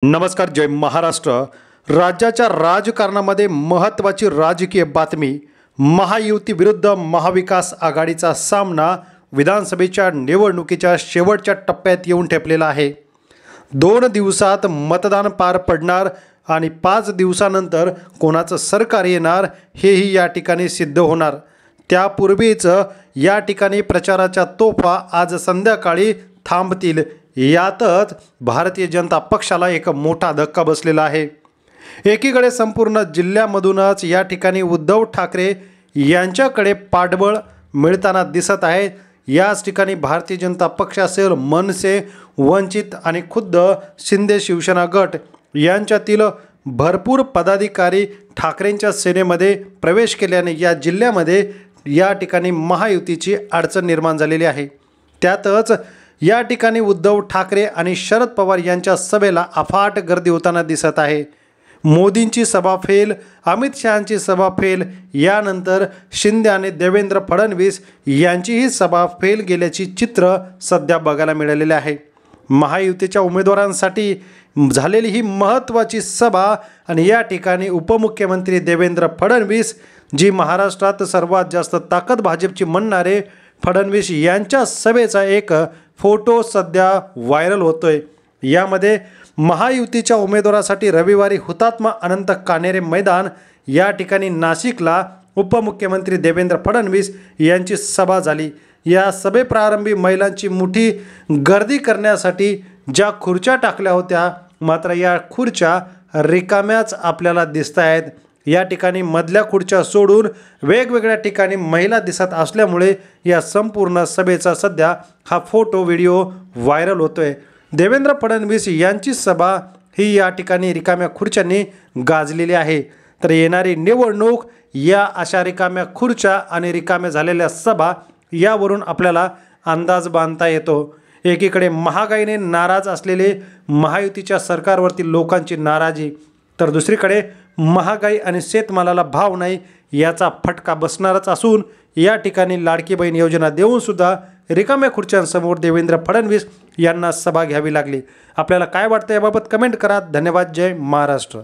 नमस्कार, जय महाराष्ट्र। राज्याच्या राजकारणामध्ये महत्त्वाची राजकीय बातमी। महायुती विरुद्ध महाविकास आघाडीचा सामना विधानसभेच्या निवडणुकीच्या शेवटच्या टप्प्यात येऊन ठेपलेला आहे। 2 दिवसात मतदान पार पडणार आणि 5 दिवसानंतर कोणाचं सरकार येणार हेही या ठिकाणी सिद्ध होणार। त्यापूर्वीच या ठिकाणी प्रचाराच्या तोफा आज संध्याकाळी थांबतील। यातच भारतीय जनता पक्षाला एक मोठा धक्का बसलेला आहे। एकीकडे संपूर्ण जिल्ह्यामधूनच या ठिकाणी उद्धव ठाकरे यांच्याकडे पाठबळ मिळताना दिसत आहे। याच ठिकाणी भारतीय जनता पक्ष असेल, मनसे, वंचित आणि खुद्द शिंदे शिवसेना गट यांच्यातील भरपूर पदाधिकारी ठाकरेंच्या सेनेमध्ये प्रवेश केल्याने या जिल्ह्यामध्ये या ठिकाणी महायुतीची अडचण निर्माण झालेली आहे। त्यातच या ठिकाणी उद्धव ठाकरे आणि शरद पवार यांच्या सभेला अफाट गर्दी होताना दिसत आहे। मोदींची सभा फेल, अमित शहांची सभा फेल, यानंतर शिंदे आणि देवेंद्र फडणवीस यांचीही सभा फेल गेल्याची चित्र सध्या बघायला मिळालेले आहे। महायुतीच्या उमेदवारांसाठी झालेली ही महत्त्वाची सभा आणि या ठिकाणी उपमुख्यमंत्री देवेंद्र फडणवीस, जी महाराष्ट्रात सर्वात जास्त ताकद भाजपची म्हणणारे फडणवीस यांच्या सभेचा एक फोटो सध्या व्हायरल होतोय। यामध्ये महायुतीच्या उमेदवारासाठी रविवारी हुतात्मा अनंत कान्हेरे मैदान या ठिकाणी नाशिकला उपमुख्यमंत्री देवेंद्र फडणवीस यांची सभा झाली। या सभेप्रारंभी महिलांची मोठी गर्दी करण्यासाठी ज्या खुर्च्या टाकल्या होत्या, मात्र या खुर्च्या रिकाम्याच आपल्याला दिसत आहेत। या ठिकाणी मधल्या खुर्च्या सोडून वेगवेगळ्या ठिकाणी महिला दिसत असल्यामुळे या संपूर्ण सभेचा सध्या हा फोटो व्हिडिओ व्हायरल होतोय। देवेंद्र फडणवीस यांची सभा ही या ठिकाणी रिकाम्या खुर्च्यांनी गाजलेली आहे। तर येणारी निवडणूक या अशा रिकाम्या खुर्च्या आणि रिकाम्या झालेल्या सभा यावरून आपल्याला अंदाज बांधता येतो। एकीकडे महागाईने नाराज असलेले महायुतीच्या सरकारवरती लोकांची नाराजी, तर दुसरीकडे महागाई आणि शेतमालाला भाव नाही याचा फटका बसणारच असून या ठिकाणी लाडकी बहीण योजना देऊन सुद्धा रिकाम्या खुर्च्यांसमोर देवेंद्र फडणवीस यांना सभा घ्यावी लागली। आपल्याला काय वाटतं याबाबत कमेंट करा। धन्यवाद। जय महाराष्ट्र।